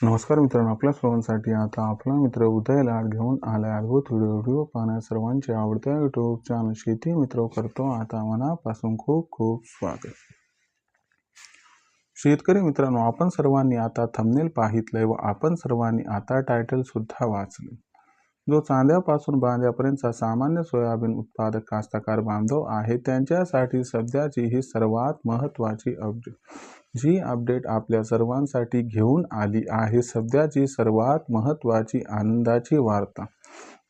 नमस्कार मित्रांनो, आपल्या सर्वांसाठी आता आपला मित्र उदय लाड घेऊन आलाय अद्भुत व्हिडिओ पाहण्यास सर्वांचे आवडत्या यूट्यूब चॅनल शेती मित्र करतो आता मनापासून खूप खूप स्वागत. शेतकरी मित्रांनो, आपण सर्वांनी आता थंबनेल पाहितलंय व आपण सर्वांनी आता टायटल सुद्धा वाचले. जो चांद्यापासून बांध्यापर्यंतचा सामान्य सोयाबीन उत्पादक कास्तकार बांधव आहे त्यांच्यासाठी सध्याची ही सर्वात महत्त्वाची अपडेट. जी अपडेट आपल्या सर्वांसाठी घेऊन आली आहे सध्याची सर्वात महत्त्वाची आनंदाची वार्ता.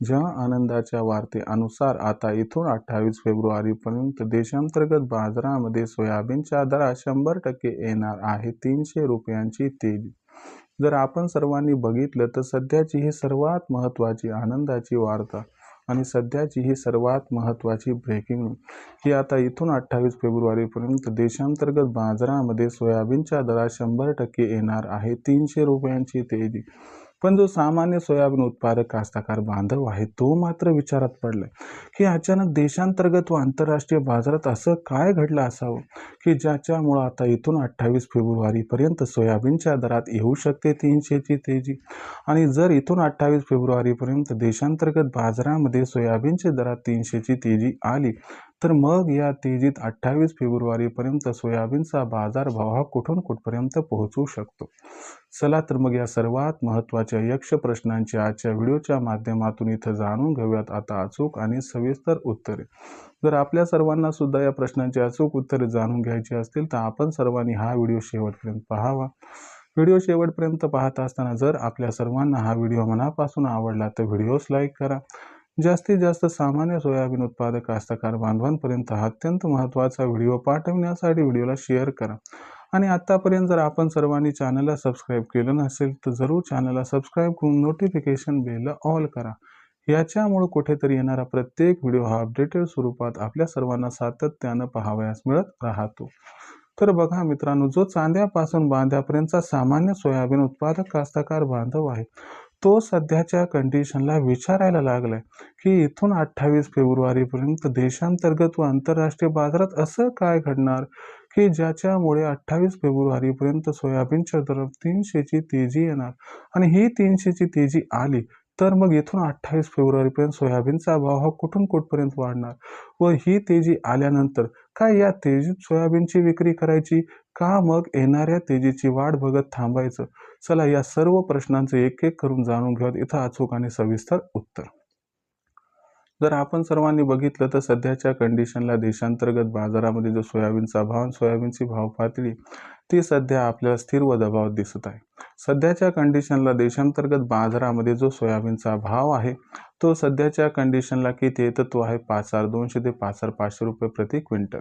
ज्या आनंदाच्या वार्तेनुसार आता इथून 28 फेब्रुवारीपर्यंत देशांतर्गत बाजारामध्ये सोयाबीनच्या दरात 100% येणार आहे 300 रुपयांची तेजी. जर आपण सर्वांनी बघितलं तर सध्याची ही सर्वात महत्त्वाची आनंदाची वार्ता आणि सध्याची ही सर्वात महत्त्वाची ब्रेकिंग न्यूज ही आता इथून 28 फेब्रुवारीपर्यंत देशांतर्गत बाजारामध्ये सोयाबीनच्या दरात 100% येणार आहे 300 रुपयांची तेजी. पण जो सामान्य सोयाबीन उत्पादक कास्तकार बांधव आहे तो मात्र विचारात पडलाय की अचानक देशांतर्गत व आंतरराष्ट्रीय बाजारात असं काय घडलं असावं की ज्याच्यामुळं आता इथून 28 फेब्रुवारीपर्यंत सोयाबीनच्या दरात येऊ शकते 300ची तेजी. आणि जर इथून 28 फेब्रुवारीपर्यंत देशांतर्गत बाजारामध्ये सोयाबीनच्या दरात 300ची तेजी आली तर मग या तेजीत 28 फेब्रुवारीपर्यंत सोयाबीनचा बाजारभाव हा कुठून कुठपर्यंत पोहोचू शकतो. चला तर मग या सर्वात महत्त्वाच्या यक्ष प्रश्नांची आजच्या व्हिडिओच्या माध्यमातून इथं जाणून घेऊयात आता अचूक आणि सविस्तर उत्तरे. जर आपल्या सर्वांना सुद्धा या प्रश्नांची अचूक उत्तरे जाणून घ्यायची असतील तर आपण सर्वांनी हा व्हिडिओ शेवटपर्यंत पाहावा. व्हिडिओ शेवटपर्यंत पाहत असताना जर आपल्या सर्वांना हा व्हिडिओ मनापासून आवडला तर व्हिडिओस लाईक करा. जास्तीत जास्त सामान्य सोयाबीन उत्पादक कास्तकार बांधवांपर्यंत हा अत्यंत महत्त्वाचा व्हिडिओ पाठवण्यासाठी व्हिडिओला शेअर करा. आणि आतापर्यंत जर आपण सर्वांनी चॅनलला सबस्क्राईब केलं नसेल तर जरूर चॅनलला सबस्क्राईब करून नोटिफिकेशन बेलला ऑल करा. याच्यामुळे कुठेतरी येणारा प्रत्येक व्हिडिओ हा अपडेटेड स्वरूपात आपल्या सर्वांना सातत्यानं पाहावयास मिळत राहतो. तर बघा मित्रांनो, जो चांद्यापासून बांध्यापर्यंतचा सामान्य सोयाबीन उत्पादक कास्तकार बांधव आहे तो सध्याच्या कंडिशनला विचारायला लागलाय की इथून 28 फेब्रुवारीपर्यंत देशांतर्गत व आंतरराष्ट्रीय बाजारात असं काय घडणार की ज्याच्यामुळे 28 फेब्रुवारीपर्यंत सोयाबीनच्या दरात 300ची तेजी येणार. आणि ही 300ची तेजी आली तर मग इथून 28 फेब्रुवारीपर्यंत सोयाबीनचा भाव हा कुठून कुठपर्यंत वाढणार व ही तेजी आल्यानंतर काय या तेजीत सोयाबीनची विक्री करायची का मग येणाऱ्या तेजीची वाट बघत थांबायचं. चला या सर्व प्रश्नांचं एक एक करून जाणून घेऊयात इथं अचूक आणि सविस्तर उत्तर. जर आपण सर्वांनी बघितलं तर सध्याच्या कंडिशनला देशांतर्गत बाजारामध्ये जो सोयाबीनचा भाव सोयाबीनची भाव पातळी ती सध्या आपल्याला स्थिर व दबावात दिसत आहे. सध्याच्या कंडिशनला देशांतर्गत बाजारामध्ये जो सोयाबीनचा भाव आहे तो सध्याच्या कंडिशनला किती येतो तो आहे 5,200 ते 5,500 रुपये प्रति क्विंटल.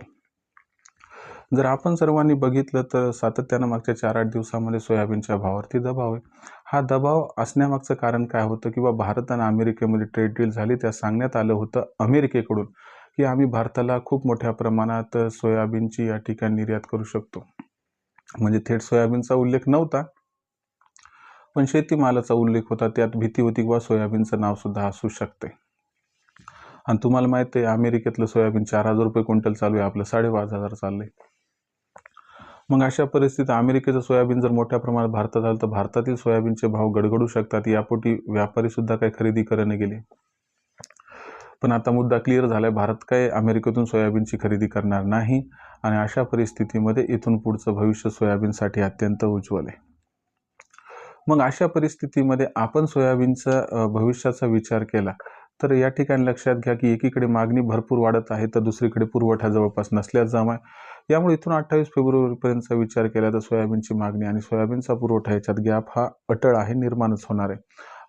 जर आपण सर्वांनी बघितलं तर सातत्यानं मागच्या 4-8 दिवसामध्ये सोयाबीनच्या भावावरती दबाव आहे. हा दबाव असण्यामागचं कारण काय होतं किंवा भारत आणि अमेरिकेमध्ये ट्रेड डील झाली त्या सांगण्यात आलं होतं अमेरिकेकडून की आम्ही भारताला खूप मोठ्या प्रमाणात सोयाबीनची या ठिकाणी निर्यात करू शकतो. म्हणजे थेट सोयाबीनचा उल्लेख नव्हता पण शेतीमालाचा उल्लेख होता. त्यात भीती होती किंवा सोयाबीनचं नाव सुद्धा असू शकते. आणि तुम्हाला माहिती आहे अमेरिकेतलं सोयाबीन 4,000 रुपये क्विंटल चालू आहे, आपलं 5,500 चाललंय. मग अशा परिस्थितीत अमेरिकेचं सोयाबीन जर मोठ्या प्रमाणात भारतात आलं तर भारतातील सोयाबीनचे भाव गडगडू शकतात. यापोटी व्यापारी सुद्धा काही खरेदी करणे गेले. पण आता मुद्दा क्लिअर झालाय, भारत काय अमेरिकेतून सोयाबीनची खरेदी करणार नाही. आणि अशा परिस्थितीमध्ये इथून पुढचं भविष्य सोयाबीनसाठी अत्यंत उज्ज्वल आहे. मग अशा परिस्थितीमध्ये आपण सोयाबीनचा भविष्याचा विचार केला तर या ठिकाणी लक्षात घ्या की एकीकडे मागणी भरपूर वाढत आहे तर दुसरीकडे पुरवठा जवळपास नसल्याचा आहे. यामुळे इथून 28 फेब्रुवारीपर्यंतचा विचार केला तर सोयाबीनची मागणी आणि सोयाबीनचा पुरवठा याच्यात गॅप हा अटळ आहे, निर्माणच होणार आहे.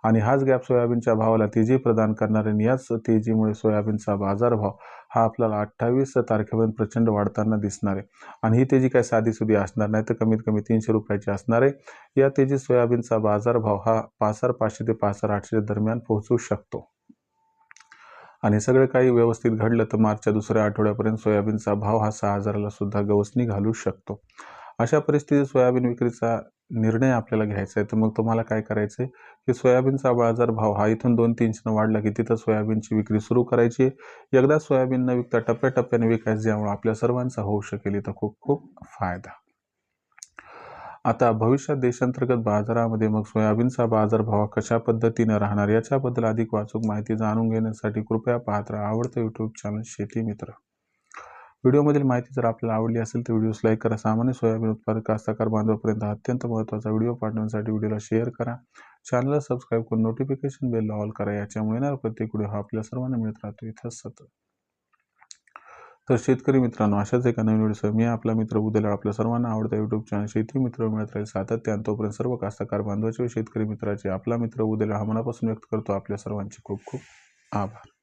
आणि हाच गॅप सोयाबीनच्या भावाला तेजी प्रदान करणार आहे. याच तेजीमुळे सोयाबीनचा बाजारभाव हा आपल्याला 28 तारखेपर्यंत प्रचंड वाढताना दिसणार आहे. आणि ही तेजी काय साधीसुधी असणार नाही तर कमीत कमी 300 रुपयाची असणार आहे. या तेजीत सोयाबीनचा बाजारभाव हा 5,500 ते 5,800 दरम्यान पोहोचू शकतो. आणि सगळं काही व्यवस्थित घडलं तर मार्चच्या दुसऱ्या आठवड्यापर्यंत सोयाबीनचा भाव हा 6,000ला सुद्धा गवसणी घालू शकतो. अशा परिस्थितीत सोयाबीन विक्रीचा निर्णय आपल्याला घ्यायचा आहे तर मग तुम्हाला काय करायचं आहे की सोयाबीनचा बाजारभाव हा इथून 2-300 वाढला की तिथं सोयाबीनची विक्री सुरू करायची. एकदा सोयाबीन न विकता टप्प्याटप्प्याने विकायचं, ज्यामुळे आपल्या सर्वांचा होऊ शकेल इथं खूप खूप फायदा. आता भविष्यात देशांतर्गत बाजारामध्ये मग सोयाबीनचा बाजारभाव कशा पद्धतीने राहणार याच्याबद्दल अधिक वाचूक माहिती जाणून घेण्यासाठी कृपया पाहत राहा आवडतं यूट्यूब चॅनल शेती मित्र. व्हिडिओमधील माहिती जर आपल्याला आवडली असेल तर व्हिडिओस लाईक करा. सामान्य सोयाबीन उत्पादक कास्तकार बांधवापर्यंत अत्यंत महत्त्वाचा व्हिडिओ पाठवण्यासाठी व्हिडिओला शेअर करा. चॅनलला सबस्क्राईब करून नोटिफिकेशन बेलला ऑल करा. याच्यामुळे येणारा प्रत्येक व्हिडिओ हा आपल्या सर्वांना मिळत राहतो इथंच सतत. तर शेतकरी मित्रांनो, अशाच एका नवीन व्हिडिओसह मी आपला मित्र उद्याला आपल्या सर्वांना आवडता यूट्यूब चॅनल शेती मित्र मिळत राहील सातत्याने. तोपर्यंत सर्व कास्तकार बांधवाचे व शेतकरी मित्राचे आपला मित्र उद्याला हा मनापासून व्यक्त करतो. आपल्या सर्वांचे खूप खूप आभार.